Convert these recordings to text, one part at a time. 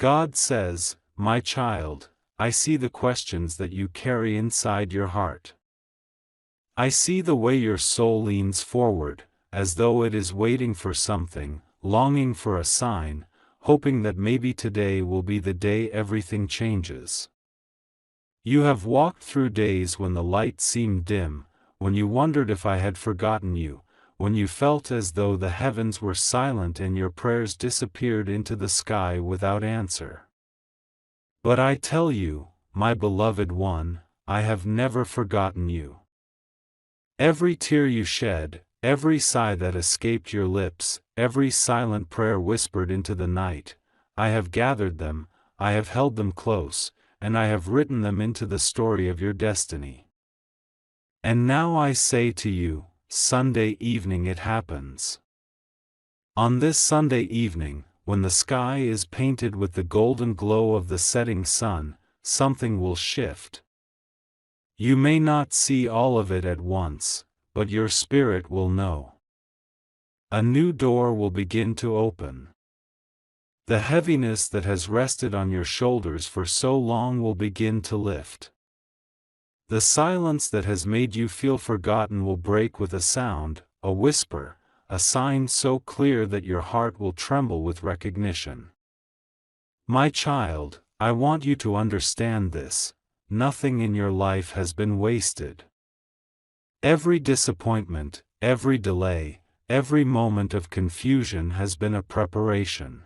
God says, "My child, I see the questions that you carry inside your heart. I see the way your soul leans forward, as though it is waiting for something, longing for a sign, hoping that maybe today will be the day everything changes. You have walked through days when the light seemed dim, when you wondered if I had forgotten you, when you felt as though the heavens were silent and your prayers disappeared into the sky without answer. But I tell you, my beloved one, I have never forgotten you. Every tear you shed, every sigh that escaped your lips, every silent prayer whispered into the night, I have gathered them, I have held them close, and I have written them into the story of your destiny. And now I say to you, Sunday evening it happens. On this Sunday evening, when the sky is painted with the golden glow of the setting sun, something will shift. You may not see all of it at once, but your spirit will know. A new door will begin to open. The heaviness that has rested on your shoulders for so long will begin to lift. The silence that has made you feel forgotten will break with a sound, a whisper, a sign so clear that your heart will tremble with recognition. My child, I want you to understand this. Nothing in your life has been wasted. Every disappointment, every delay, every moment of confusion has been a preparation.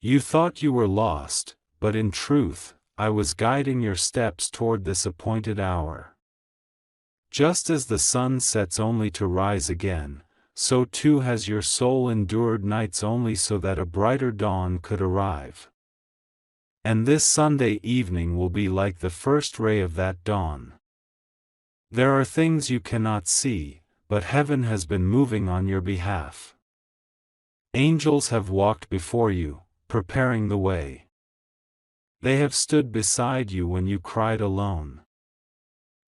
You thought you were lost, but in truth, I was guiding your steps toward this appointed hour. Just as the sun sets only to rise again, so too has your soul endured nights only so that a brighter dawn could arrive. And this Sunday evening will be like the first ray of that dawn. There are things you cannot see, but heaven has been moving on your behalf. Angels have walked before you, preparing the way. They have stood beside you when you cried alone.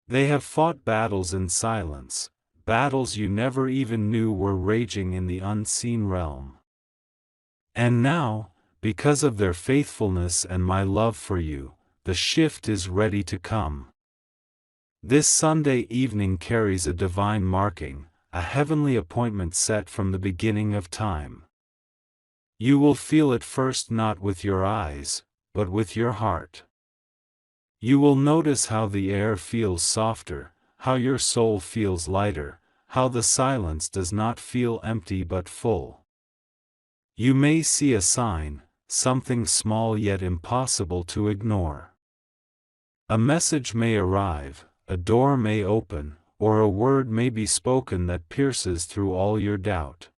They have fought battles in silence, battles you never even knew were raging in the unseen realm. And now, because of their faithfulness and my love for you, the shift is ready to come. This Sunday evening carries a divine marking, a heavenly appointment set from the beginning of time. You will feel it first not with your eyes, but with your heart. You will notice how the air feels softer, how your soul feels lighter, how the silence does not feel empty but full. You may see a sign, something small yet impossible to ignore. A message may arrive, a door may open, or a word may be spoken that pierces through all your doubt.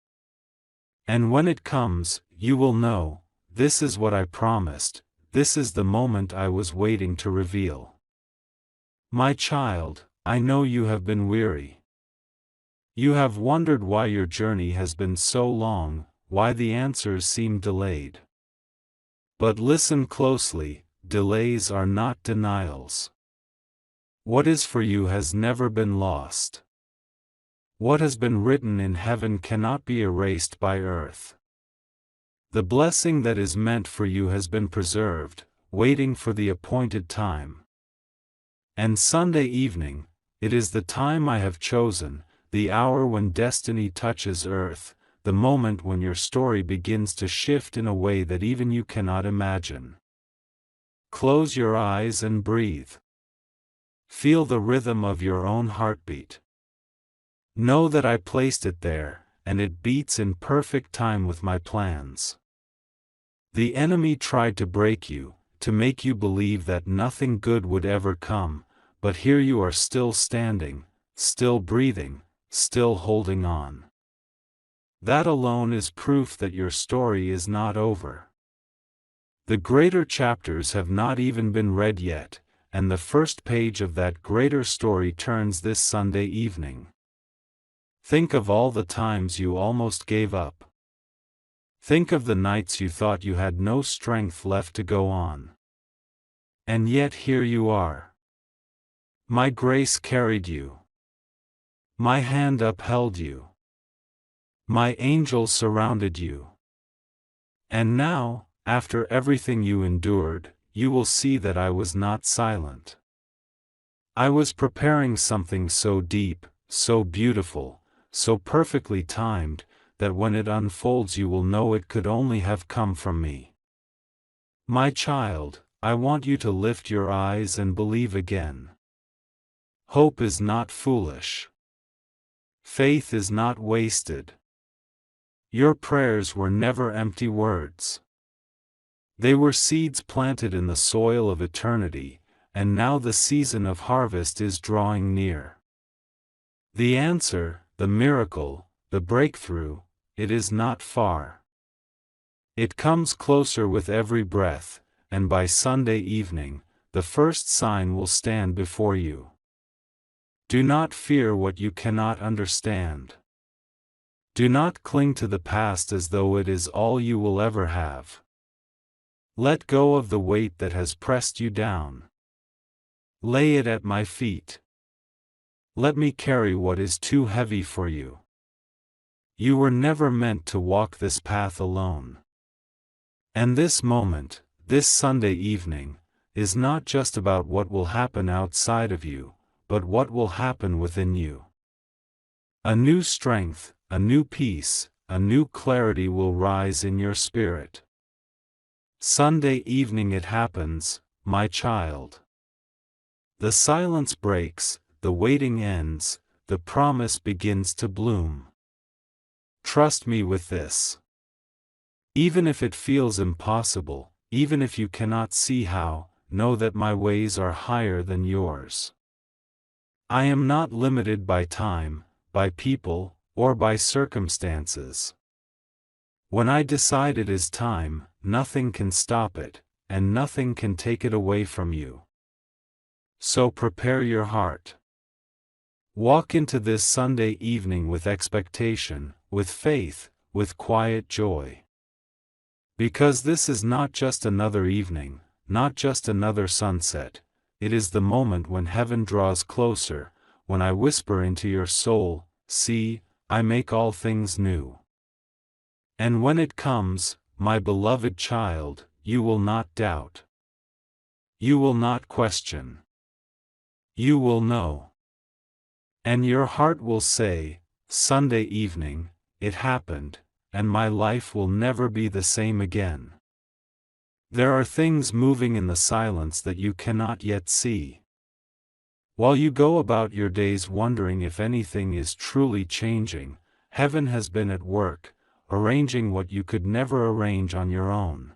And when it comes, you will know, this is what I promised, this is the moment I was waiting to reveal. My child, I know you have been weary. You have wondered why your journey has been so long, why the answers seem delayed. But listen closely, delays are not denials. What is for you has never been lost. What has been written in heaven cannot be erased by earth. The blessing that is meant for you has been preserved, waiting for the appointed time. And Sunday evening, it is the time I have chosen, the hour when destiny touches earth, the moment when your story begins to shift in a way that even you cannot imagine. Close your eyes and breathe. Feel the rhythm of your own heartbeat. Know that I placed it there, and it beats in perfect time with my plans. The enemy tried to break you, to make you believe that nothing good would ever come, but here you are still standing, still breathing, still holding on. That alone is proof that your story is not over. The greater chapters have not even been read yet, and the first page of that greater story turns this Sunday evening. Think of all the times you almost gave up. Think of the nights you thought you had no strength left to go on. And yet here you are. My grace carried you. My hand upheld you. My angels surrounded you. And now, after everything you endured, you will see that I was not silent. I was preparing something so deep, so beautiful, so perfectly timed, that when it unfolds you will know it could only have come from me. My child, I want you to lift your eyes and believe again. Hope is not foolish. Faith is not wasted. Your prayers were never empty words. They were seeds planted in the soil of eternity, and now the season of harvest is drawing near. The answer, the miracle, the breakthrough, it is not far. It comes closer with every breath, and by Sunday evening, the first sign will stand before you. Do not fear what you cannot understand. Do not cling to the past as though it is all you will ever have. Let go of the weight that has pressed you down. Lay it at my feet. Let me carry what is too heavy for you. You were never meant to walk this path alone. And this moment, this Sunday evening, is not just about what will happen outside of you, but what will happen within you. A new strength, a new peace, a new clarity will rise in your spirit. Sunday evening it happens, my child. The silence breaks, the waiting ends, the promise begins to bloom. Trust me with this. Even if it feels impossible, even if you cannot see how, know that my ways are higher than yours. I am not limited by time, by people, or by circumstances. When I decide it is time, nothing can stop it, and nothing can take it away from you. So prepare your heart. Walk into this Sunday evening with expectation, with faith, with quiet joy. Because this is not just another evening, not just another sunset, it is the moment when heaven draws closer, when I whisper into your soul, "See, I make all things new." And when it comes, my beloved child, you will not doubt. You will not question. You will know. And your heart will say, "Sunday evening, it happened, and my life will never be the same again." There are things moving in the silence that you cannot yet see. While you go about your days wondering if anything is truly changing, heaven has been at work, arranging what you could never arrange on your own.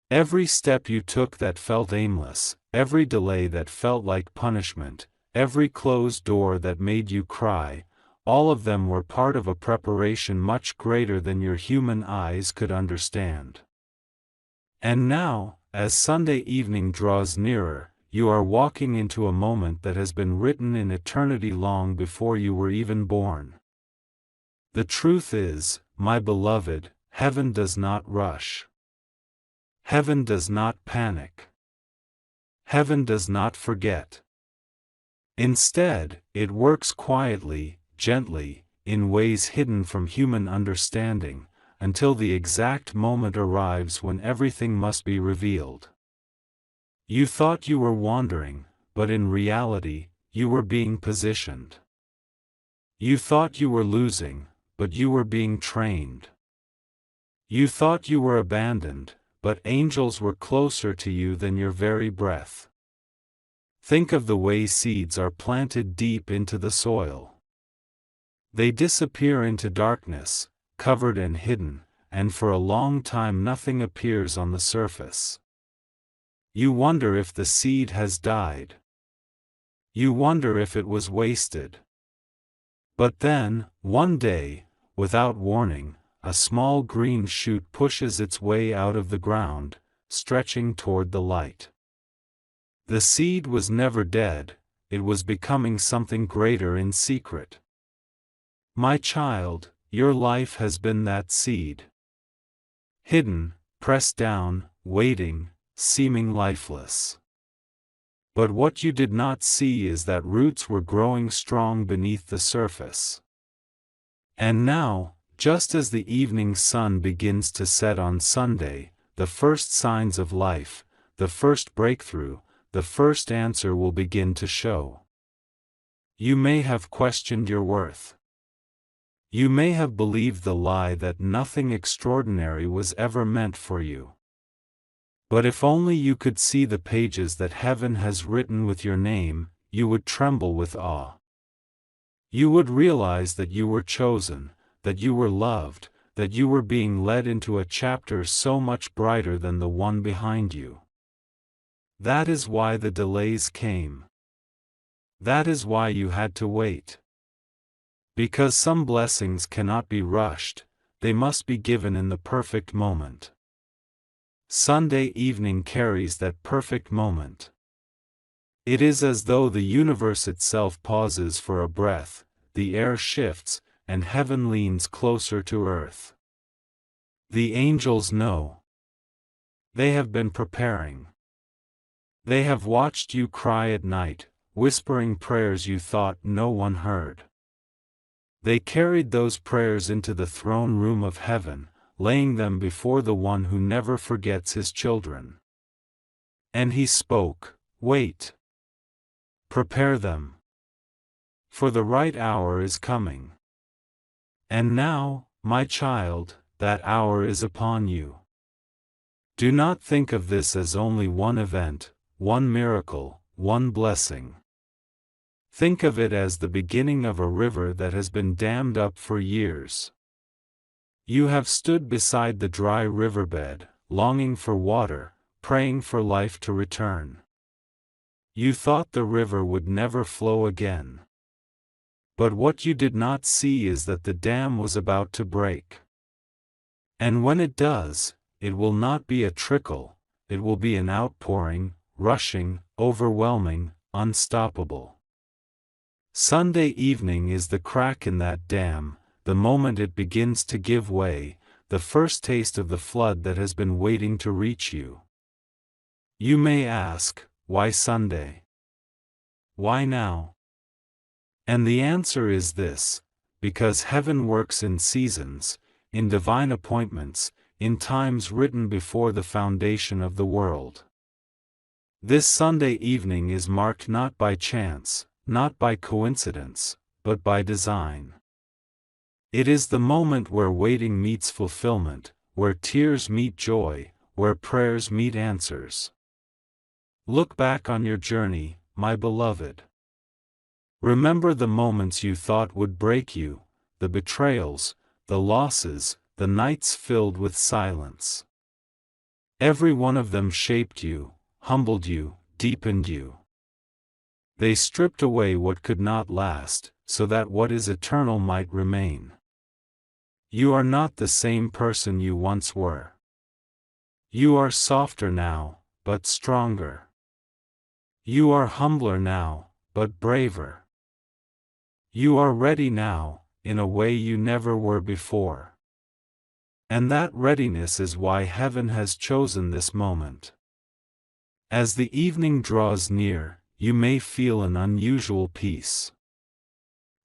Every step you took that felt aimless, every delay that felt like punishment, every closed door that made you cry, all of them were part of a preparation much greater than your human eyes could understand. And now, as Sunday evening draws nearer, you are walking into a moment that has been written in eternity long before you were even born. The truth is, my beloved, heaven does not rush. Heaven does not panic. Heaven does not forget. Instead, it works quietly, gently, in ways hidden from human understanding, until the exact moment arrives when everything must be revealed. You thought you were wandering, but in reality, you were being positioned. You thought you were losing, but you were being trained. You thought you were abandoned, but angels were closer to you than your very breath. Think of the way seeds are planted deep into the soil. They disappear into darkness, covered and hidden, and for a long time nothing appears on the surface. You wonder if the seed has died. You wonder if it was wasted. But then, one day, without warning, a small green shoot pushes its way out of the ground, stretching toward the light. The seed was never dead, it was becoming something greater in secret. My child, your life has been that seed. Hidden, pressed down, waiting, seeming lifeless. But what you did not see is that roots were growing strong beneath the surface. And now, just as the evening sun begins to set on Sunday, the first signs of life, the first breakthrough, the first answer will begin to show. You may have questioned your worth. You may have believed the lie that nothing extraordinary was ever meant for you. But if only you could see the pages that heaven has written with your name, you would tremble with awe. You would realize that you were chosen, that you were loved, that you were being led into a chapter so much brighter than the one behind you. That is why the delays came. That is why you had to wait. Because some blessings cannot be rushed, they must be given in the perfect moment. Sunday evening carries that perfect moment. It is as though the universe itself pauses for a breath, the air shifts, and heaven leans closer to earth. The angels know. They have been preparing. They have watched you cry at night, whispering prayers you thought no one heard. They carried those prayers into the throne room of heaven, laying them before the one who never forgets his children. And he spoke, "Wait. Prepare them. For the right hour is coming. And now, my child, that hour is upon you." Do not think of this as only one event, one miracle, one blessing. Think of it as the beginning of a river that has been dammed up for years. You have stood beside the dry riverbed, longing for water, praying for life to return. You thought the river would never flow again. But what you did not see is that the dam was about to break. And when it does, it will not be a trickle, it will be an outpouring, rushing, overwhelming, unstoppable. Sunday evening is the crack in that dam, the moment it begins to give way, the first taste of the flood that has been waiting to reach you. You may ask, why Sunday? Why now? And the answer is this: because heaven works in seasons, in divine appointments, in times written before the foundation of the world. This Sunday evening is marked not by chance, not by coincidence, but by design. It is the moment where waiting meets fulfillment, where tears meet joy, where prayers meet answers. Look back on your journey, my beloved. Remember the moments you thought would break you, the betrayals, the losses, the nights filled with silence. Every one of them shaped you, humbled you, deepened you. They stripped away what could not last, so that what is eternal might remain. You are not the same person you once were. You are softer now, but stronger. You are humbler now, but braver. You are ready now, in a way you never were before. And that readiness is why heaven has chosen this moment. As the evening draws near, you may feel an unusual peace.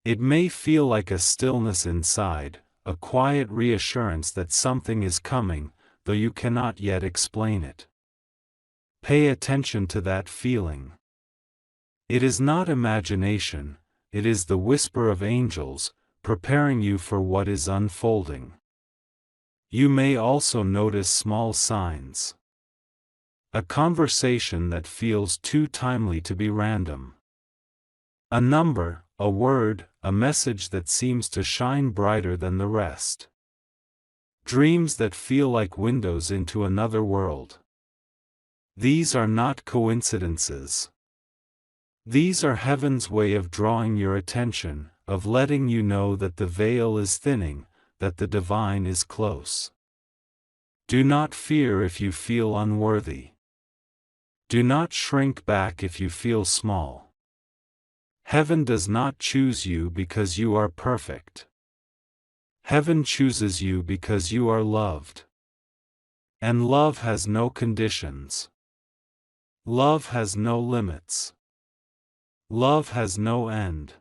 It may feel like a stillness inside, a quiet reassurance that something is coming, though you cannot yet explain it. Pay attention to that feeling. It is not imagination, it is the whisper of angels, preparing you for what is unfolding. You may also notice small signs. A conversation that feels too timely to be random. A number, a word, a message that seems to shine brighter than the rest. Dreams that feel like windows into another world. These are not coincidences. These are heaven's way of drawing your attention, of letting you know that the veil is thinning, that the divine is close. Do not fear if you feel unworthy. Do not shrink back if you feel small. Heaven does not choose you because you are perfect. Heaven chooses you because you are loved. And love has no conditions. Love has no limits. Love has no end.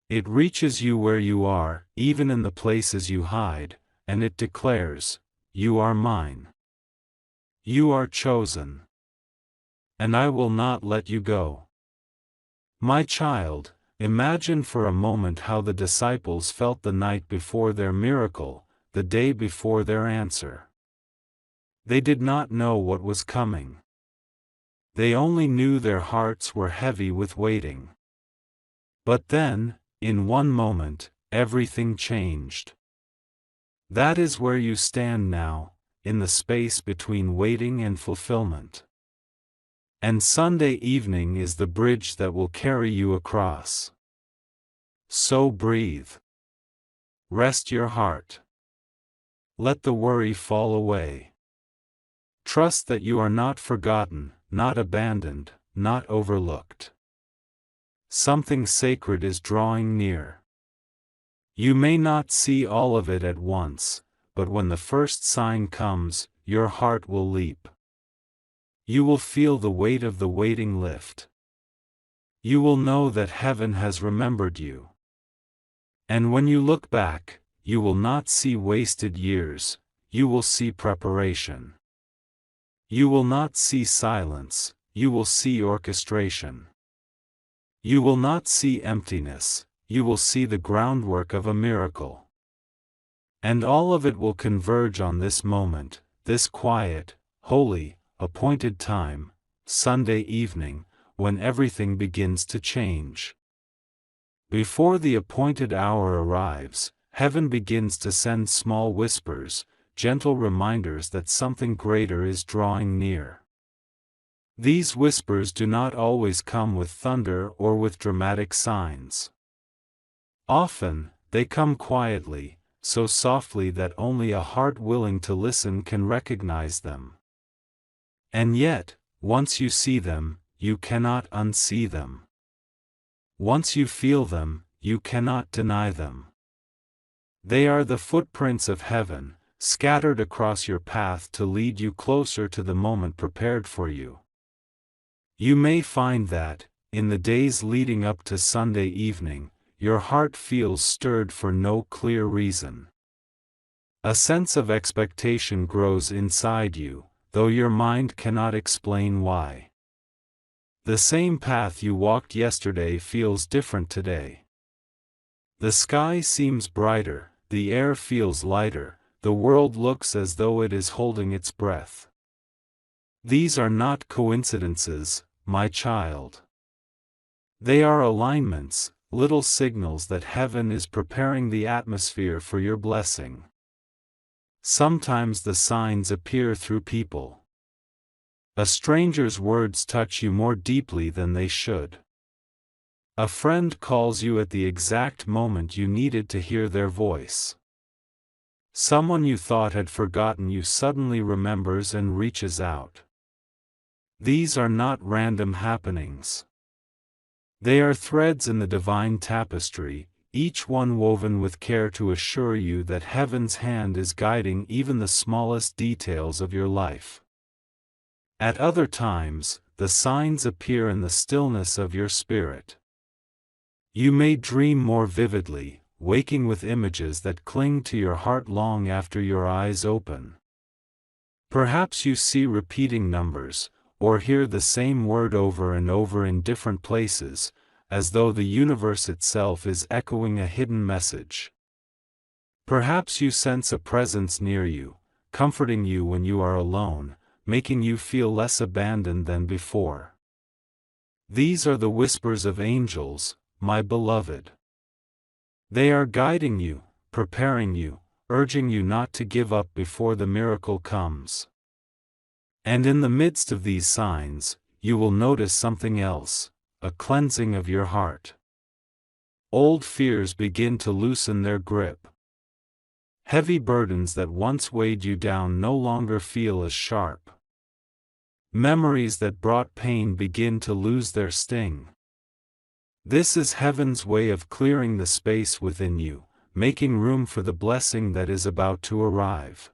It reaches you where you are, even in the places you hide, and it declares, "You are mine." You are chosen. And I will not let you go. My child, imagine for a moment how the disciples felt the night before their miracle, the day before their answer. They did not know what was coming. They only knew their hearts were heavy with waiting. But then, in one moment, everything changed. That is where you stand now, in the space between waiting and fulfillment. And Sunday evening is the bridge that will carry you across. So breathe. Rest your heart. Let the worry fall away. Trust that you are not forgotten, not abandoned, not overlooked. Something sacred is drawing near. You may not see all of it at once, but when the first sign comes, your heart will leap. You will feel the weight of the waiting lift. You will know that heaven has remembered you. And when you look back, you will not see wasted years, you will see preparation. You will not see silence, you will see orchestration. You will not see emptiness, you will see the groundwork of a miracle. And all of it will converge on this moment, this quiet, holy, appointed time, Sunday evening, when everything begins to change. Before the appointed hour arrives, heaven begins to send small whispers, gentle reminders that something greater is drawing near. These whispers do not always come with thunder or with dramatic signs. Often, they come quietly, so softly that only a heart willing to listen can recognize them. And yet, once you see them, you cannot unsee them. Once you feel them, you cannot deny them. They are the footprints of heaven, scattered across your path to lead you closer to the moment prepared for you. You may find that, in the days leading up to Sunday evening, your heart feels stirred for no clear reason. A sense of expectation grows inside you, though your mind cannot explain why. The same path you walked yesterday feels different today. The sky seems brighter, the air feels lighter, the world looks as though it is holding its breath. These are not coincidences, my child. They are alignments, little signals that heaven is preparing the atmosphere for your blessing. Sometimes the signs appear through people. A stranger's words touch you more deeply than they should. A friend calls you at the exact moment you needed to hear their voice. Someone you thought had forgotten you suddenly remembers and reaches out. These are not random happenings. They are threads in the divine tapestry, each one woven with care to assure you that heaven's hand is guiding even the smallest details of your life. At other times, the signs appear in the stillness of your spirit. You may dream more vividly, waking with images that cling to your heart long after your eyes open. Perhaps you see repeating numbers, or hear the same word over and over in different places, as though the universe itself is echoing a hidden message. Perhaps you sense a presence near you, comforting you when you are alone, making you feel less abandoned than before. These are the whispers of angels, my beloved. They are guiding you, preparing you, urging you not to give up before the miracle comes. And in the midst of these signs, you will notice something else, a cleansing of your heart. Old fears begin to loosen their grip. Heavy burdens that once weighed you down no longer feel as sharp. Memories that brought pain begin to lose their sting. This is heaven's way of clearing the space within you, making room for the blessing that is about to arrive.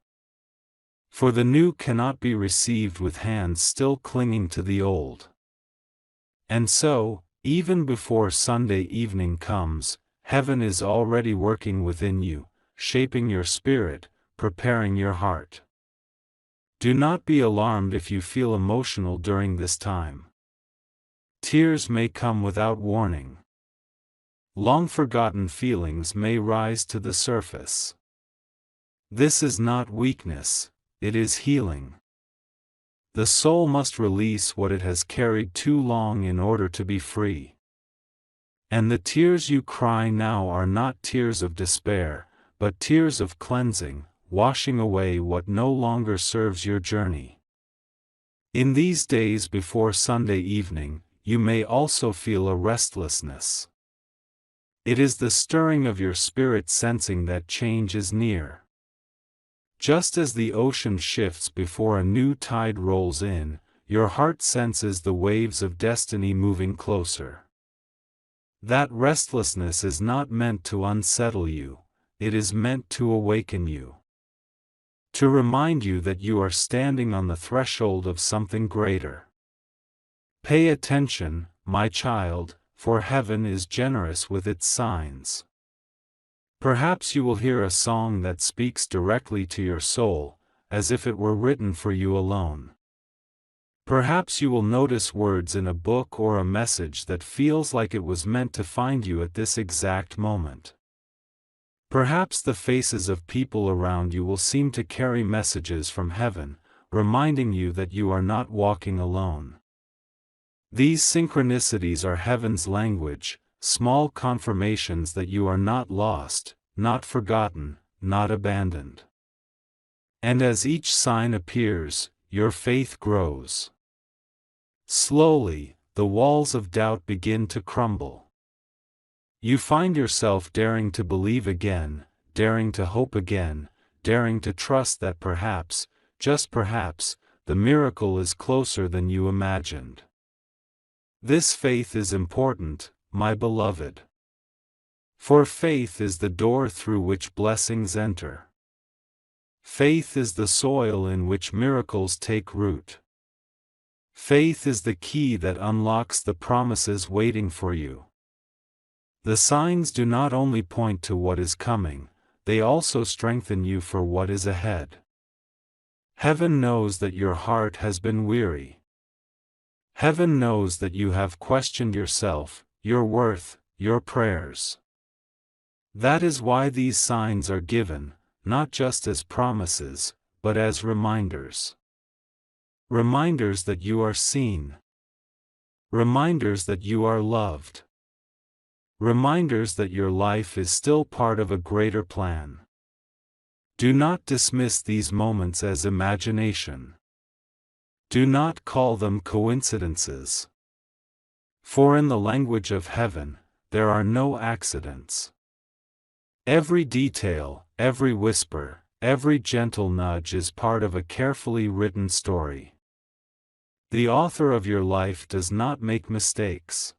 For the new cannot be received with hands still clinging to the old. And so, even before Sunday evening comes, heaven is already working within you, shaping your spirit, preparing your heart. Do not be alarmed if you feel emotional during this time. Tears may come without warning. Long-forgotten feelings may rise to the surface. This is not weakness, it is healing. The soul must release what it has carried too long in order to be free. And the tears you cry now are not tears of despair, but tears of cleansing, washing away what no longer serves your journey. In these days before Sunday evening, you may also feel a restlessness. It is the stirring of your spirit sensing that change is near. Just as the ocean shifts before a new tide rolls in, your heart senses the waves of destiny moving closer. That restlessness is not meant to unsettle you, it is meant to awaken you. To remind you that you are standing on the threshold of something greater. Pay attention, my child, for heaven is generous with its signs. Perhaps you will hear a song that speaks directly to your soul, as if it were written for you alone. Perhaps you will notice words in a book or a message that feels like it was meant to find you at this exact moment. Perhaps the faces of people around you will seem to carry messages from heaven, reminding you that you are not walking alone. These synchronicities are heaven's language, small confirmations that you are not lost, not forgotten, not abandoned. And as each sign appears, your faith grows. Slowly, the walls of doubt begin to crumble. You find yourself daring to believe again, daring to hope again, daring to trust that perhaps, just perhaps, the miracle is closer than you imagined. This faith is important, my beloved. For faith is the door through which blessings enter. Faith is the soil in which miracles take root. Faith is the key that unlocks the promises waiting for you. The signs do not only point to what is coming, they also strengthen you for what is ahead. Heaven knows that your heart has been weary. Heaven knows that you have questioned yourself, your worth, your prayers. That is why these signs are given, not just as promises, but as reminders. Reminders that you are seen. Reminders that you are loved. Reminders that your life is still part of a greater plan. Do not dismiss these moments as imagination. Do not call them coincidences. For in the language of heaven, there are no accidents. Every detail, every whisper, every gentle nudge is part of a carefully written story. The author of your life does not make mistakes.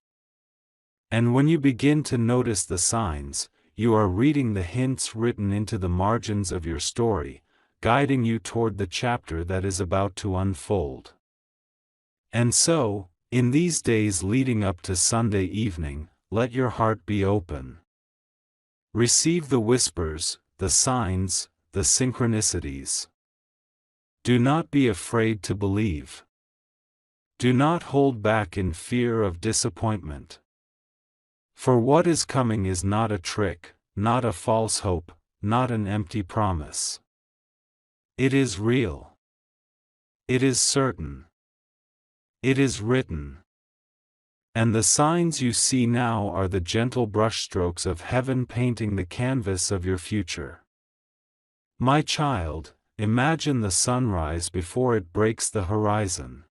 And when you begin to notice the signs, you are reading the hints written into the margins of your story, guiding you toward the chapter that is about to unfold. And so, in these days leading up to Sunday evening, let your heart be open. Receive the whispers, the signs, the synchronicities. Do not be afraid to believe. Do not hold back in fear of disappointment. For what is coming is not a trick, not a false hope, not an empty promise. It is real. It is certain. It is written. And the signs you see now are the gentle brushstrokes of heaven painting the canvas of your future. My child, imagine the sunrise before it breaks the horizon.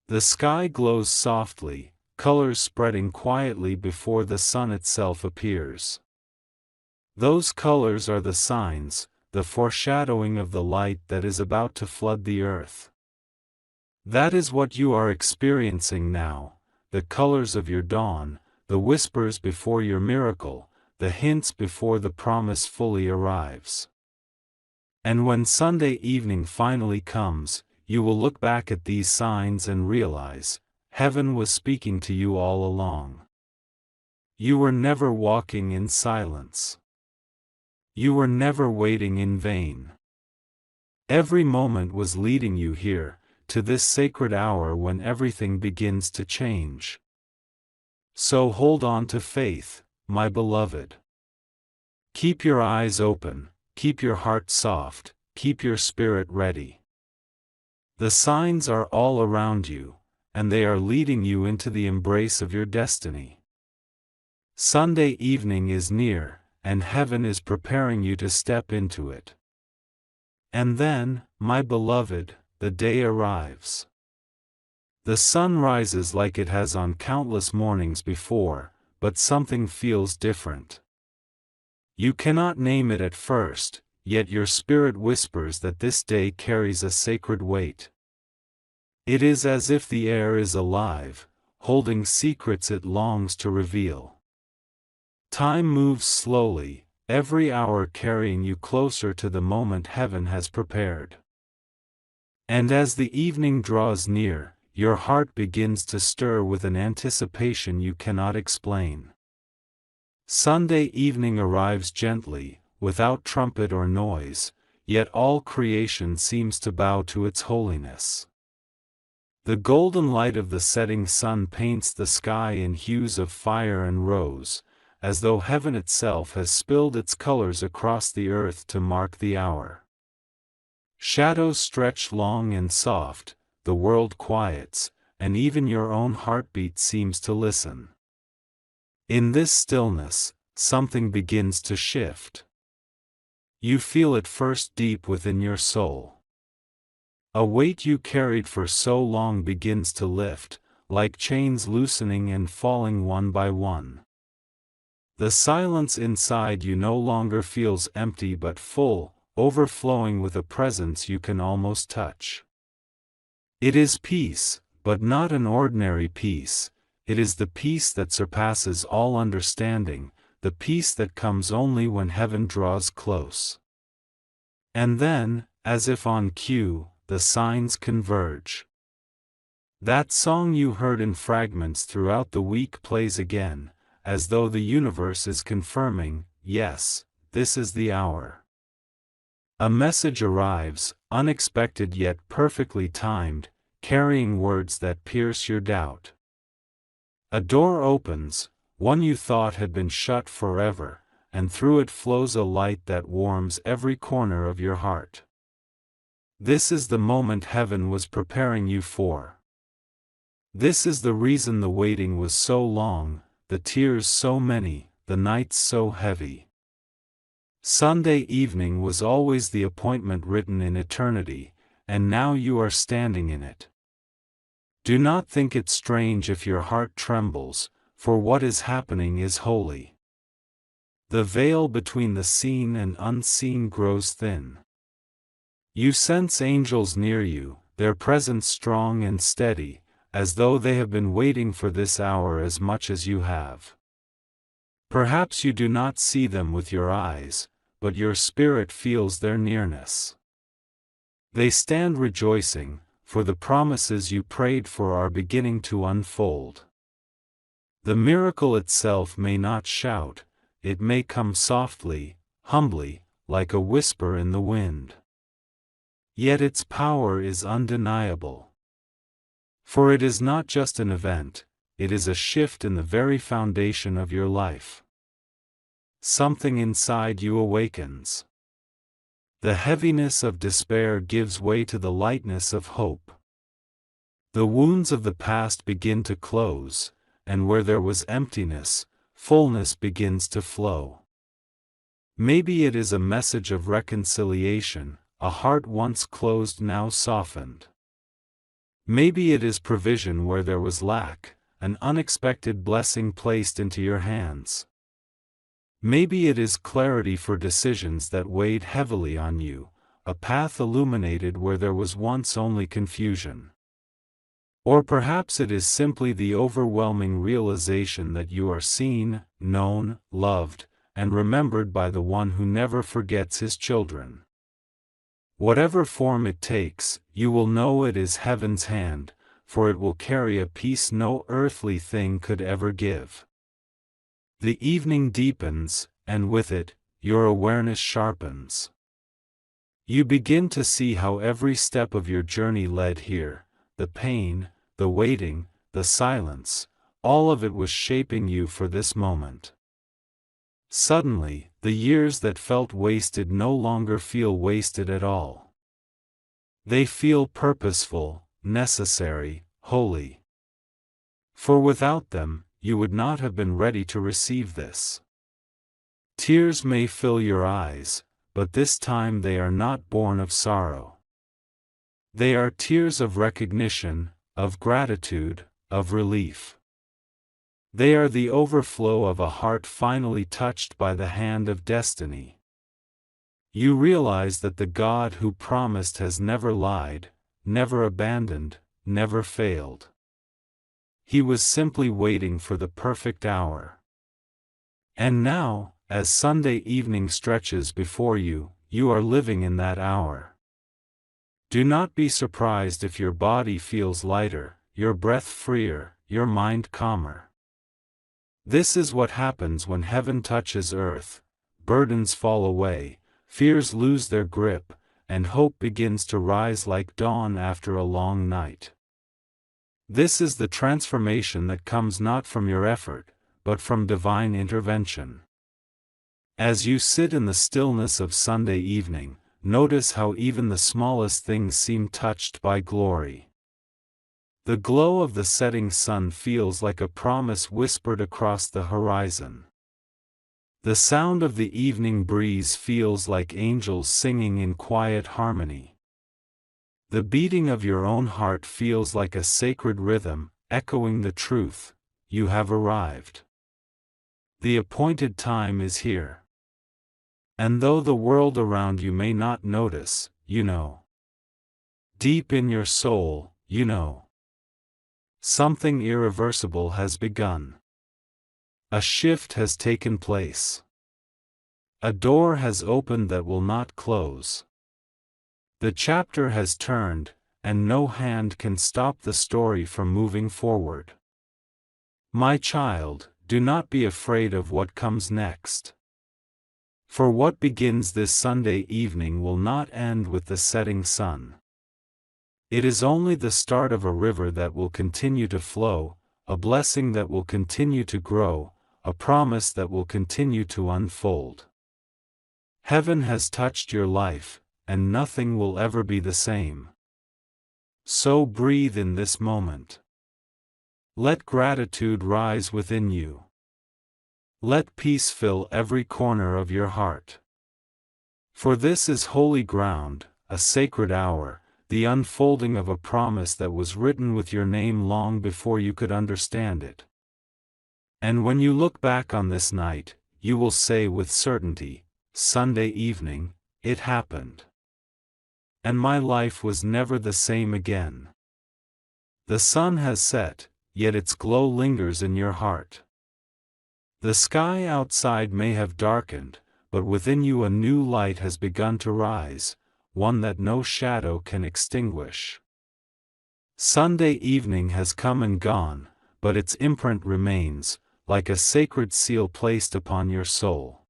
The sky glows softly, colors spreading quietly before the sun itself appears. Those colors are the signs, the foreshadowing of the light that is about to flood the earth. That is what you are experiencing now, the colors of your dawn, the whispers before your miracle, the hints before the promise fully arrives. And when Sunday evening finally comes, you will look back at these signs and realize, heaven was speaking to you all along. You were never walking in silence. You were never waiting in vain. Every moment was leading you here, to this sacred hour when everything begins to change. So hold on to faith, my beloved. Keep your eyes open, keep your heart soft, keep your spirit ready. The signs are all around you, and they are leading you into the embrace of your destiny. Sunday evening is near, and heaven is preparing you to step into it. And then, my beloved, the day arrives. The sun rises like it has on countless mornings before, but something feels different. You cannot name it at first, yet your spirit whispers that this day carries a sacred weight. It is as if the air is alive, holding secrets it longs to reveal. Time moves slowly, every hour carrying you closer to the moment heaven has prepared. And as the evening draws near, your heart begins to stir with an anticipation you cannot explain. Sunday evening arrives gently, without trumpet or noise, yet all creation seems to bow to its holiness. The golden light of the setting sun paints the sky in hues of fire and rose, as though heaven itself has spilled its colors across the earth to mark the hour. Shadows stretch long and soft, the world quiets, and even your own heartbeat seems to listen. In this stillness, something begins to shift. You feel it first deep within your soul. A weight you carried for so long begins to lift, like chains loosening and falling one by one. The silence inside you no longer feels empty but full, overflowing with a presence you can almost touch. It is peace, but not an ordinary peace. It is the peace that surpasses all understanding, the peace that comes only when heaven draws close. And then, as if on cue, the signs converge. That song you heard in fragments throughout the week plays again, as though the universe is confirming, yes, this is the hour. A message arrives, unexpected yet perfectly timed, carrying words that pierce your doubt. A door opens, one you thought had been shut forever, and through it flows a light that warms every corner of your heart. This is the moment heaven was preparing you for. This is the reason the waiting was so long, the tears so many, the nights so heavy. Sunday evening was always the appointment written in eternity, and now you are standing in it. Do not think it strange if your heart trembles, for what is happening is holy. The veil between the seen and unseen grows thin. You sense angels near you, their presence strong and steady, as though they have been waiting for this hour as much as you have. Perhaps you do not see them with your eyes, but your spirit feels their nearness. They stand rejoicing, for the promises you prayed for are beginning to unfold. The miracle itself may not shout, it may come softly, humbly, like a whisper in the wind. Yet its power is undeniable. For it is not just an event, it is a shift in the very foundation of your life. Something inside you awakens. The heaviness of despair gives way to the lightness of hope. The wounds of the past begin to close, and where there was emptiness, fullness begins to flow. Maybe it is a message of reconciliation, a heart once closed now softened. Maybe it is provision where there was lack, an unexpected blessing placed into your hands. Maybe it is clarity for decisions that weighed heavily on you, a path illuminated where there was once only confusion. Or perhaps it is simply the overwhelming realization that you are seen, known, loved, and remembered by the one who never forgets his children. Whatever form it takes, you will know it is heaven's hand, for it will carry a peace no earthly thing could ever give. The evening deepens, and with it, your awareness sharpens. You begin to see how every step of your journey led here, the pain, the waiting, the silence, all of it was shaping you for this moment. Suddenly, the years that felt wasted no longer feel wasted at all. They feel purposeful, necessary, holy. For without them, you would not have been ready to receive this. Tears may fill your eyes, but this time they are not born of sorrow. They are tears of recognition, of gratitude, of relief. They are the overflow of a heart finally touched by the hand of destiny. You realize that the God who promised has never lied, never abandoned, never failed. He was simply waiting for the perfect hour. And now, as Sunday evening stretches before you, you are living in that hour. Do not be surprised if your body feels lighter, your breath freer, your mind calmer. This is what happens when heaven touches earth: burdens fall away, fears lose their grip, and hope begins to rise like dawn after a long night. This is the transformation that comes not from your effort, but from divine intervention. As you sit in the stillness of Sunday evening, notice how even the smallest things seem touched by glory. The glow of the setting sun feels like a promise whispered across the horizon. The sound of the evening breeze feels like angels singing in quiet harmony. The beating of your own heart feels like a sacred rhythm, echoing the truth: you have arrived. The appointed time is here. And though the world around you may not notice, you know. Deep in your soul, you know. Something irreversible has begun. A shift has taken place. A door has opened that will not close. The chapter has turned, and no hand can stop the story from moving forward. My child, do not be afraid of what comes next. For what begins this Sunday evening will not end with the setting sun. It is only the start of a river that will continue to flow, a blessing that will continue to grow, a promise that will continue to unfold. Heaven has touched your life, and nothing will ever be the same. So breathe in this moment. Let gratitude rise within you. Let peace fill every corner of your heart. For this is holy ground, a sacred hour, the unfolding of a promise that was written with your name long before you could understand it. And when you look back on this night, you will say with certainty, Sunday evening, it happened. And my life was never the same again. The sun has set, yet its glow lingers in your heart. The sky outside may have darkened, but within you a new light has begun to rise, one that no shadow can extinguish. Sunday evening has come and gone, but its imprint remains, like a sacred seal placed upon your soul.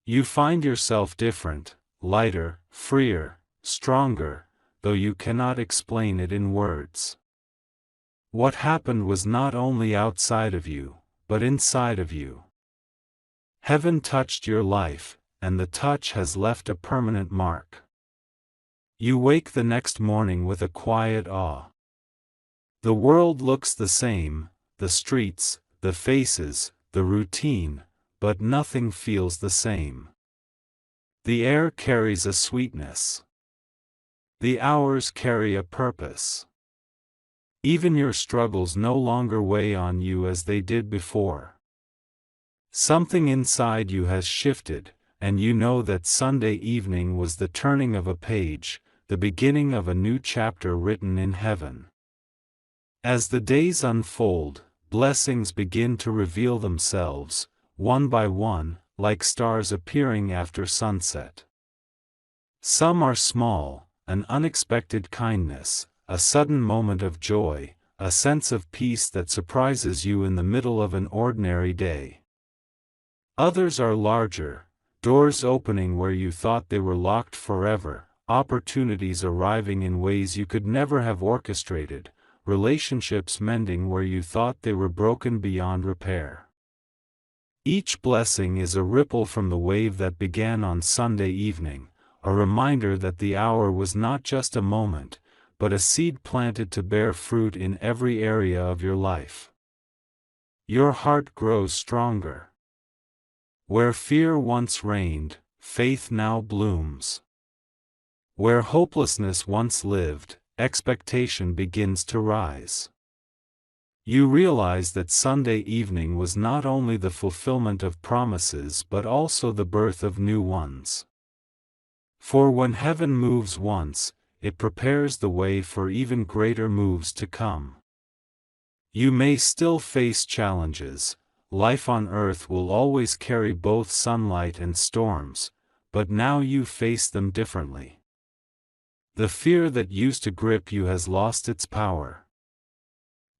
You find yourself different, lighter, freer, stronger, though you cannot explain it in words. What happened was not only outside of you, but inside of you. Heaven touched your life, and the touch has left a permanent mark. You wake the next morning with a quiet awe. The world looks the same, the streets, the faces, the routine, but nothing feels the same. The air carries a sweetness. The hours carry a purpose. Even your struggles no longer weigh on you as they did before. Something inside you has shifted, and you know that Sunday evening was the turning of a page, the beginning of a new chapter written in heaven. As the days unfold, blessings begin to reveal themselves, one by one, like stars appearing after sunset. Some are small: an unexpected kindness, a sudden moment of joy, a sense of peace that surprises you in the middle of an ordinary day. Others are larger: Doors opening where you thought they were locked forever, opportunities arriving in ways you could never have orchestrated, relationships mending where you thought they were broken beyond repair. Each blessing is a ripple from the wave that began on Sunday evening, a reminder that the hour was not just a moment, but a seed planted to bear fruit in every area of your life. Your heart grows stronger. Where fear once reigned, faith now blooms. Where hopelessness once lived, expectation begins to rise. You realize that Sunday evening was not only the fulfillment of promises but also the birth of new ones. For when heaven moves once, it prepares the way for even greater moves to come. You may still face challenges. Life on earth will always carry both sunlight and storms, but now you face them differently. The fear that used to grip you has lost its power.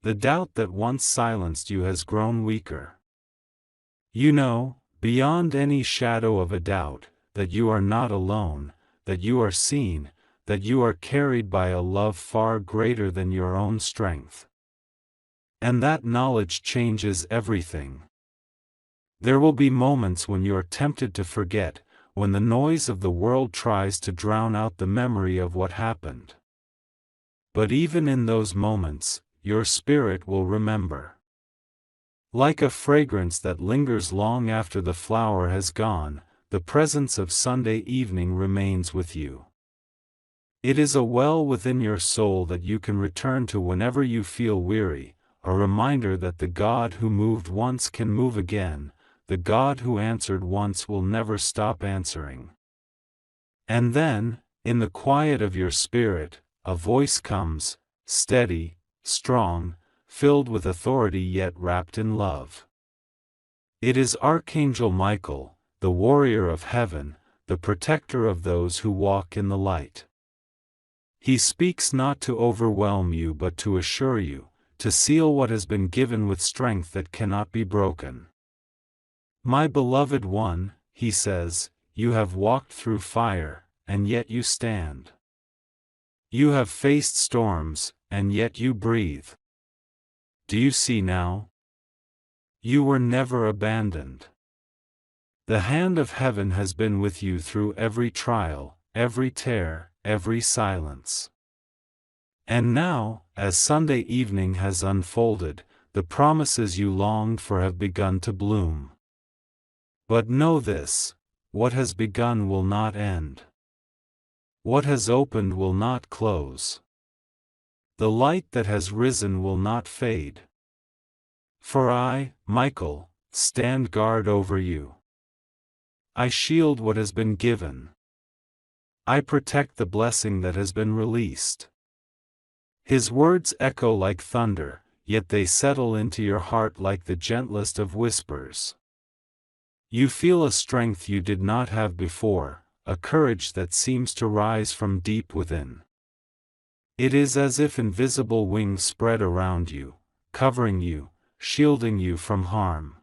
The doubt that once silenced you has grown weaker. You know, beyond any shadow of a doubt, that you are not alone, that you are seen, that you are carried by a love far greater than your own strength. And that knowledge changes everything. There will be moments when you are tempted to forget, when the noise of the world tries to drown out the memory of what happened. But even in those moments, your spirit will remember. Like a fragrance that lingers long after the flower has gone, the presence of Sunday evening remains with you. It is a well within your soul that you can return to whenever you feel weary, a reminder that the God who moved once can move again, the God who answered once will never stop answering. And then, in the quiet of your spirit, a voice comes, steady, strong, filled with authority yet wrapped in love. It is Archangel Michael, the warrior of heaven, the protector of those who walk in the light. He speaks not to overwhelm you but to assure you, to seal what has been given with strength that cannot be broken. My beloved one, he says, you have walked through fire, and yet you stand. You have faced storms, and yet you breathe. Do you see now? You were never abandoned. The hand of heaven has been with you through every trial, every tear, every silence. And now, as Sunday evening has unfolded, the promises you longed for have begun to bloom. But know this, what has begun will not end. What has opened will not close. The light that has risen will not fade. For I, Michael, stand guard over you. I shield what has been given. I protect the blessing that has been released. His words echo like thunder, yet they settle into your heart like the gentlest of whispers. You feel a strength you did not have before, a courage that seems to rise from deep within. It is as if invisible wings spread around you, covering you, shielding you from harm.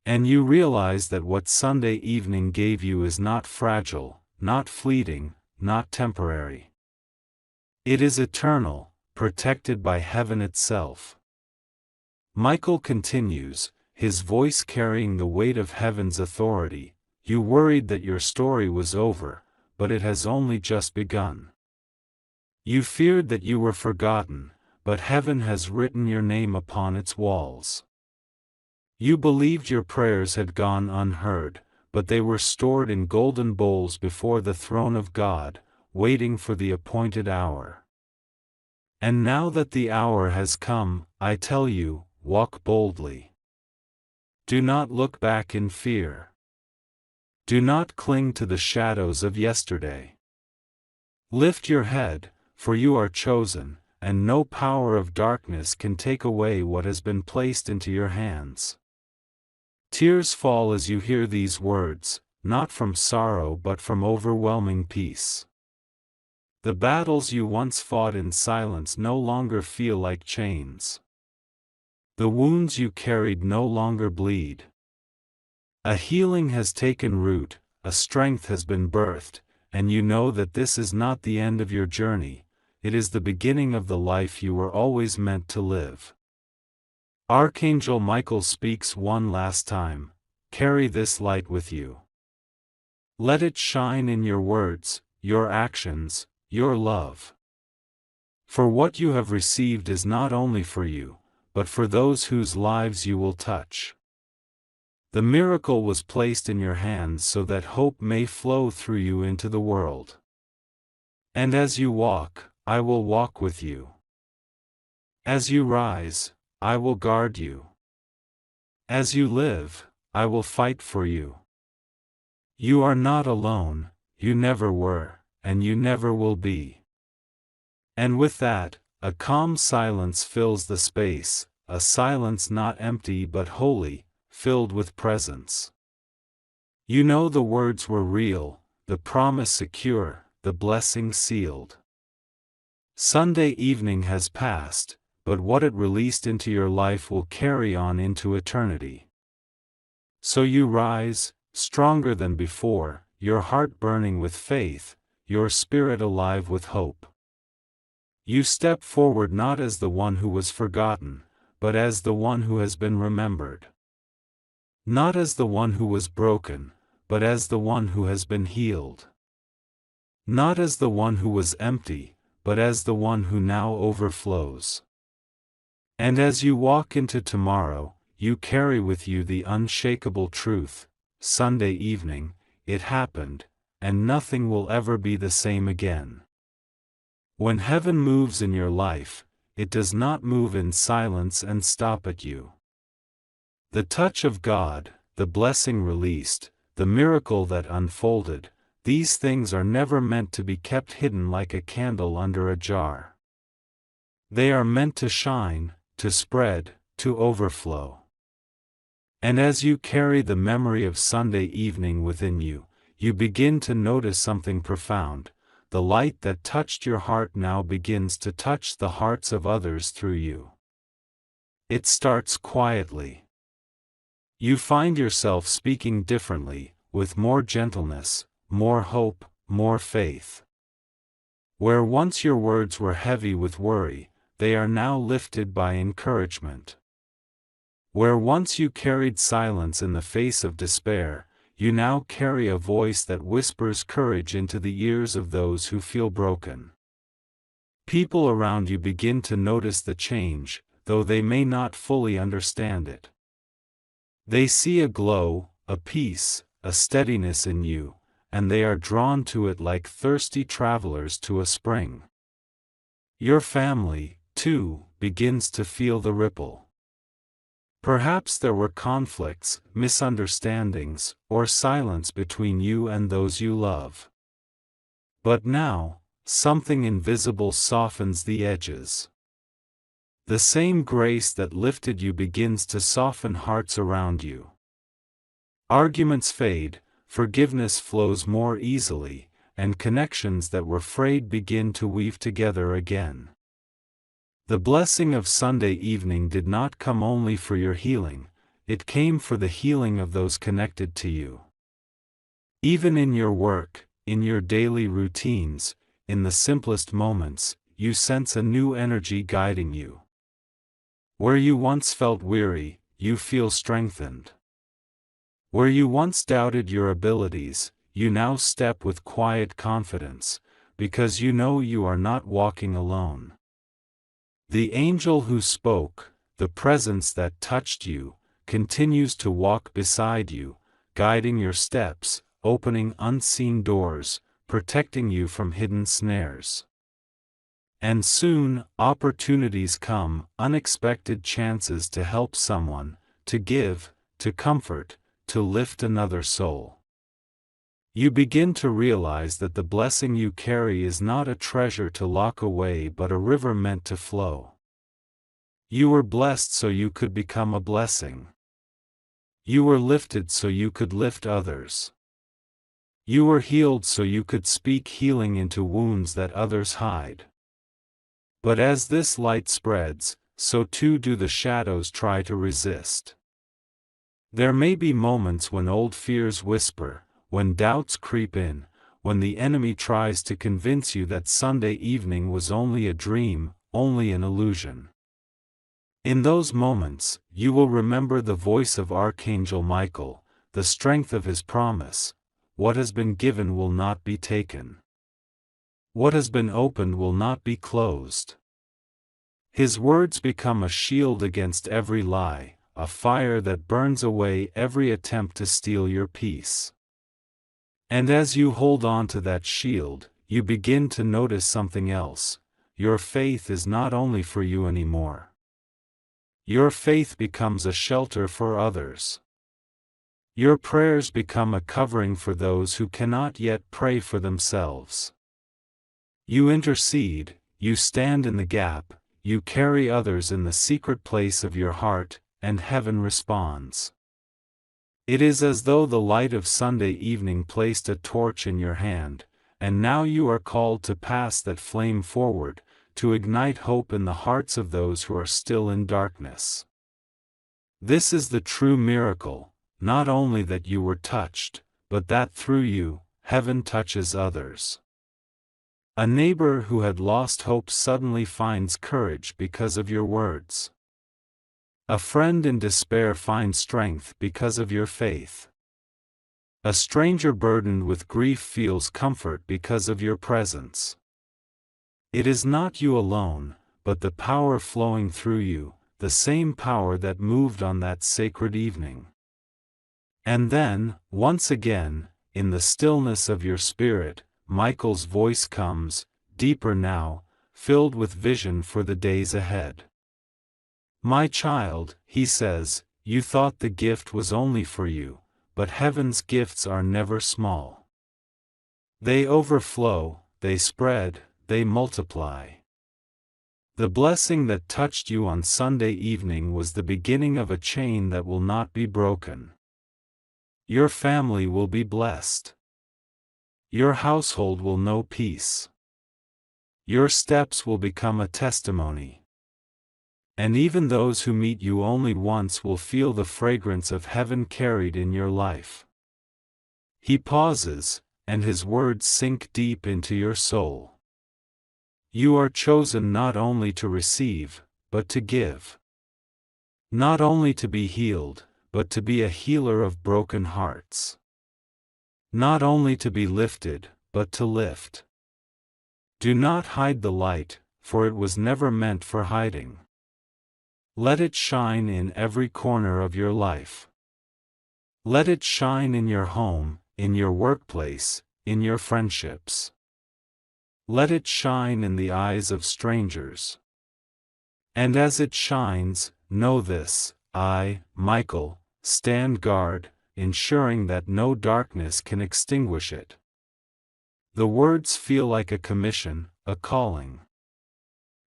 And you realize that what Sunday evening gave you is not fragile, not fleeting, not temporary. It is eternal, protected by heaven itself. Michael continues, his voice carrying the weight of heaven's authority. You worried that your story was over, but it has only just begun. You feared that you were forgotten, but heaven has written your name upon its walls. You believed your prayers had gone unheard, but they were stored in golden bowls before the throne of God, waiting for the appointed hour. And now that the hour has come, I tell you, walk boldly. Do not look back in fear. Do not cling to the shadows of yesterday. Lift your head, for you are chosen, and no power of darkness can take away what has been placed into your hands. Tears fall as you hear these words, not from sorrow but from overwhelming peace. The battles you once fought in silence no longer feel like chains. The wounds you carried no longer bleed. A healing has taken root, a strength has been birthed, and you know that this is not the end of your journey, it is the beginning of the life you were always meant to live. Archangel Michael speaks one last time. Carry this light with you. Let it shine in your words, your actions, your love. For what you have received is not only for you, but for those whose lives you will touch. The miracle was placed in your hands so that hope may flow through you into the world. And as you walk, I will walk with you. As you rise, I will guard you. As you live, I will fight for you. You are not alone, you never were, and you never will be. And with that, a calm silence fills the space, a silence not empty but holy, filled with presence. You know the words were real, the promise secure, the blessing sealed. Sunday evening has passed, but what it released into your life will carry on into eternity. So you rise, stronger than before, your heart burning with faith, your spirit alive with hope. You step forward not as the one who was forgotten, but as the one who has been remembered. Not as the one who was broken, but as the one who has been healed. Not as the one who was empty, but as the one who now overflows. And as you walk into tomorrow, you carry with you the unshakable truth: Sunday evening, it happened, and nothing will ever be the same again. When heaven moves in your life, it does not move in silence and stop at you. The touch of God, the blessing released, the miracle that unfolded, these things are never meant to be kept hidden like a candle under a jar. They are meant to shine, to spread, to overflow. And as you carry the memory of Sunday evening within you, you begin to notice something profound. The light that touched your heart now begins to touch the hearts of others through you. It starts quietly. You find yourself speaking differently, with more gentleness, more hope, more faith. Where once your words were heavy with worry, they are now lifted by encouragement. Where once you carried silence in the face of despair, you now carry a voice that whispers courage into the ears of those who feel broken. People around you begin to notice the change, though they may not fully understand it. They see a glow, a peace, a steadiness in you, and they are drawn to it like thirsty travelers to a spring. Your family, too, begins to feel the ripple. Perhaps there were conflicts, misunderstandings, or silence between you and those you love. But now, something invisible softens the edges. The same grace that lifted you begins to soften hearts around you. Arguments fade, forgiveness flows more easily, and connections that were frayed begin to weave together again. The blessing of Sunday evening did not come only for your healing, it came for the healing of those connected to you. Even in your work, in your daily routines, in the simplest moments, you sense a new energy guiding you. Where you once felt weary, you feel strengthened. Where you once doubted your abilities, you now step with quiet confidence, because you know you are not walking alone. The angel who spoke, the presence that touched you, continues to walk beside you, guiding your steps, opening unseen doors, protecting you from hidden snares. And soon, opportunities come, unexpected chances to help someone, to give, to comfort, to lift another soul. You begin to realize that the blessing you carry is not a treasure to lock away but a river meant to flow. You were blessed so you could become a blessing. You were lifted so you could lift others. You were healed so you could speak healing into wounds that others hide. But as this light spreads, so too do the shadows try to resist. There may be moments when old fears whisper, when doubts creep in, when the enemy tries to convince you that Sunday evening was only a dream, only an illusion. In those moments, you will remember the voice of Archangel Michael, the strength of his promise: what has been given will not be taken. What has been opened will not be closed. His words become a shield against every lie, a fire that burns away every attempt to steal your peace. And as you hold on to that shield, you begin to notice something else. Your faith is not only for you anymore. Your faith becomes a shelter for others. Your prayers become a covering for those who cannot yet pray for themselves. You intercede, you stand in the gap, you carry others in the secret place of your heart, and heaven responds. It is as though the light of Sunday evening placed a torch in your hand, and now you are called to pass that flame forward, to ignite hope in the hearts of those who are still in darkness. This is the true miracle, not only that you were touched, but that through you, heaven touches others. A neighbor who had lost hope suddenly finds courage because of your words. A friend in despair finds strength because of your faith. A stranger burdened with grief feels comfort because of your presence. It is not you alone, but the power flowing through you, the same power that moved on that sacred evening. And then, once again, in the stillness of your spirit, Michael's voice comes, deeper now, filled with vision for the days ahead. My child, he says, you thought the gift was only for you, but heaven's gifts are never small. They overflow, they spread, they multiply. The blessing that touched you on Sunday evening was the beginning of a chain that will not be broken. Your family will be blessed. Your household will know peace. Your steps will become a testimony. And even those who meet you only once will feel the fragrance of heaven carried in your life. He pauses, and his words sink deep into your soul. You are chosen not only to receive, but to give. Not only to be healed, but to be a healer of broken hearts. Not only to be lifted, but to lift. Do not hide the light, for it was never meant for hiding. Let it shine in every corner of your life. Let it shine in your home, in your workplace, in your friendships. Let it shine in the eyes of strangers. And as it shines, know this: I, Michael, stand guard, ensuring that no darkness can extinguish it. The words feel like a commission, a calling.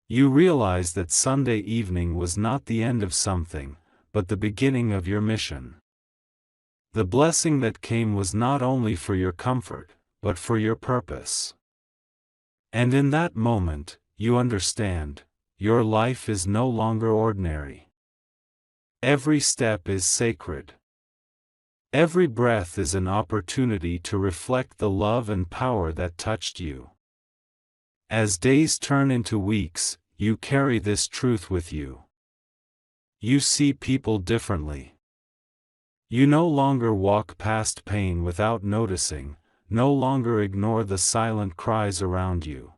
You realize that Sunday evening was not the end of something, but the beginning of your mission. The blessing that came was not only for your comfort, but for your purpose. And in that moment, you understand, your life is no longer ordinary. Every step is sacred. Every breath is an opportunity to reflect the love and power that touched you. As days turn into weeks, you carry this truth with you. You see people differently. You no longer walk past pain without noticing, no longer ignore the silent cries around you.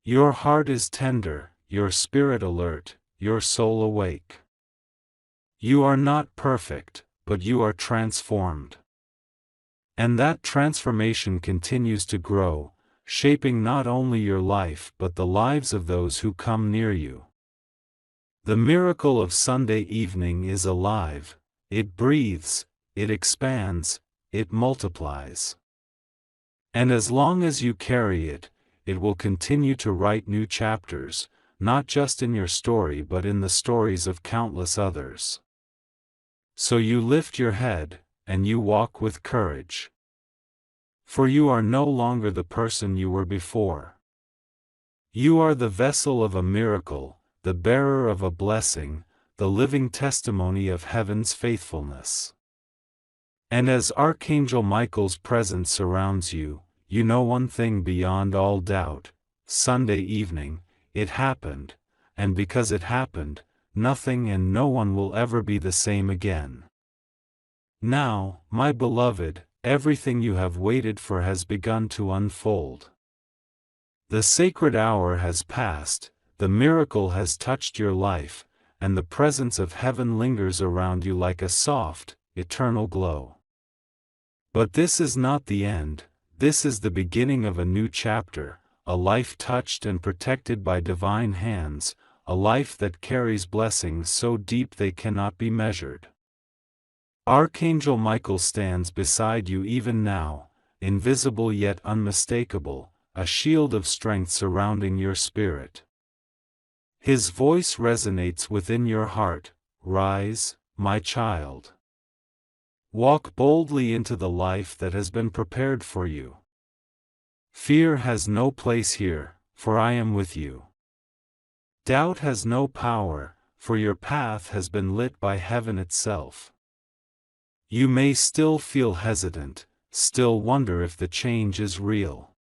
Your heart is tender, your spirit alert, your soul awake. You are not perfect, but you are transformed. And that transformation continues to grow, shaping not only your life but the lives of those who come near you. The miracle of Sunday evening is alive, it breathes, it expands, it multiplies. And as long as you carry it, it will continue to write new chapters, not just in your story but in the stories of countless others. So you lift your head, and you walk with courage. For you are no longer the person you were before. You are the vessel of a miracle, the bearer of a blessing, the living testimony of heaven's faithfulness. And as Archangel Michael's presence surrounds you, you know one thing beyond all doubt: Sunday evening, it happened, and because it happened, nothing and no one will ever be the same again. Now, my beloved, everything you have waited for has begun to unfold. The sacred hour has passed, the miracle has touched your life, and the presence of heaven lingers around you like a soft, eternal glow. But this is not the end, this is the beginning of a new chapter, a life touched and protected by divine hands, a life that carries blessings so deep they cannot be measured. Archangel Michael stands beside you even now, invisible yet unmistakable, a shield of strength surrounding your spirit. His voice resonates within your heart: "Rise, my child. Walk boldly into the life that has been prepared for you. Fear has no place here, for I am with you. Doubt has no power, for your path has been lit by heaven itself. You may still feel hesitant, still wonder if the change is real.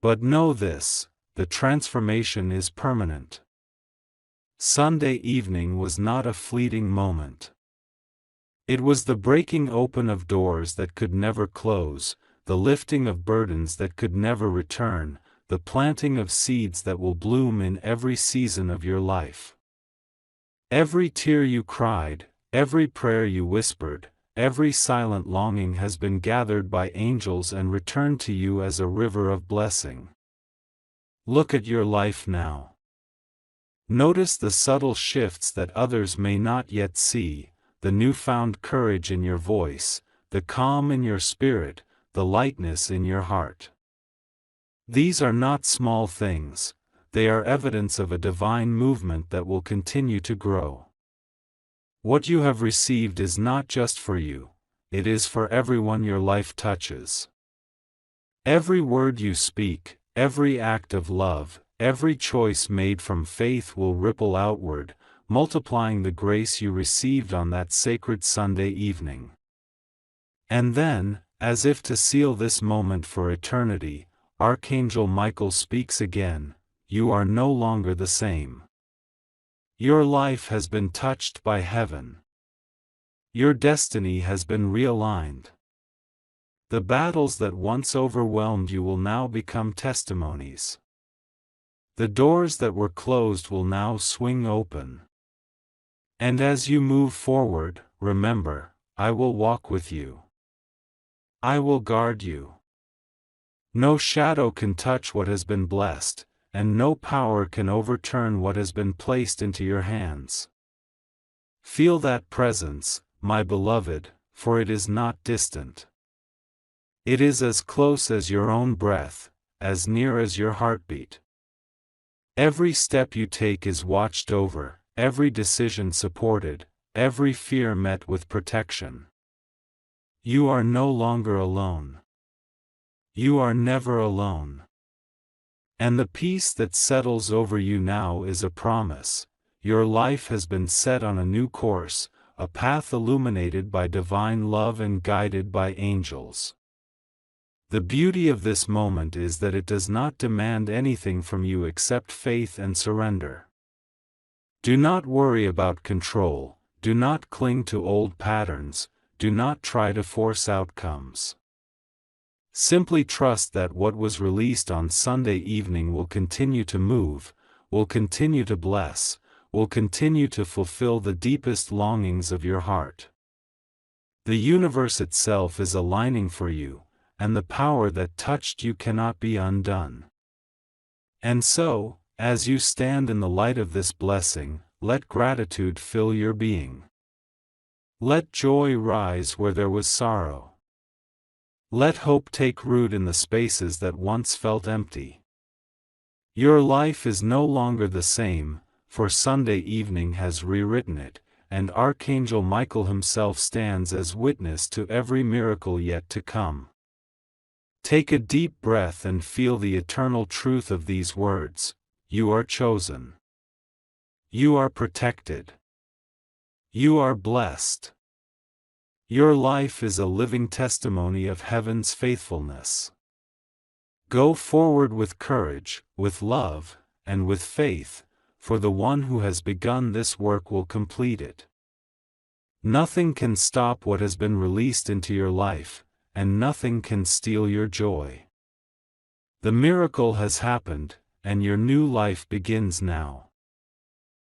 But know this: the transformation is permanent. Sunday evening was not a fleeting moment. It was the breaking open of doors that could never close, the lifting of burdens that could never return, the planting of seeds that will bloom in every season of your life. Every tear you cried, every prayer you whispered, every silent longing has been gathered by angels and returned to you as a river of blessing. Look at your life now. Notice the subtle shifts that others may not yet see, the newfound courage in your voice, the calm in your spirit, the lightness in your heart. These are not small things, they are evidence of a divine movement that will continue to grow. What you have received is not just for you, it is for everyone your life touches. Every word you speak, every act of love, every choice made from faith will ripple outward, multiplying the grace you received on that sacred Sunday evening. And then, as if to seal this moment for eternity, Archangel Michael speaks again: "You are no longer the same. Your life has been touched by heaven. Your destiny has been realigned. The battles that once overwhelmed you will now become testimonies. The doors that were closed will now swing open. And as you move forward, remember, I will walk with you. I will guard you. No shadow can touch what has been blessed, and no power can overturn what has been placed into your hands. Feel that presence, my beloved, for it is not distant. It is as close as your own breath, as near as your heartbeat. Every step you take is watched over, every decision supported, every fear met with protection. You are no longer alone. You are never alone. And the peace that settles over you now is a promise. Your life has been set on a new course, a path illuminated by divine love and guided by angels. The beauty of this moment is that it does not demand anything from you except faith and surrender. Do not worry about control, do not cling to old patterns, do not try to force outcomes. Simply trust that what was released on Sunday evening will continue to move, will continue to bless, will continue to fulfill the deepest longings of your heart. The universe itself is aligning for you, and the power that touched you cannot be undone. And so, as you stand in the light of this blessing, let gratitude fill your being. Let joy rise where there was sorrow. Let hope take root in the spaces that once felt empty. Your life is no longer the same, for Sunday evening has rewritten it, and Archangel Michael himself stands as witness to every miracle yet to come. Take a deep breath and feel the eternal truth of these words: you are chosen. You are protected. You are blessed. Your life is a living testimony of heaven's faithfulness. Go forward with courage, with love, and with faith, for the one who has begun this work will complete it. Nothing can stop what has been released into your life, and nothing can steal your joy. The miracle has happened, and your new life begins now.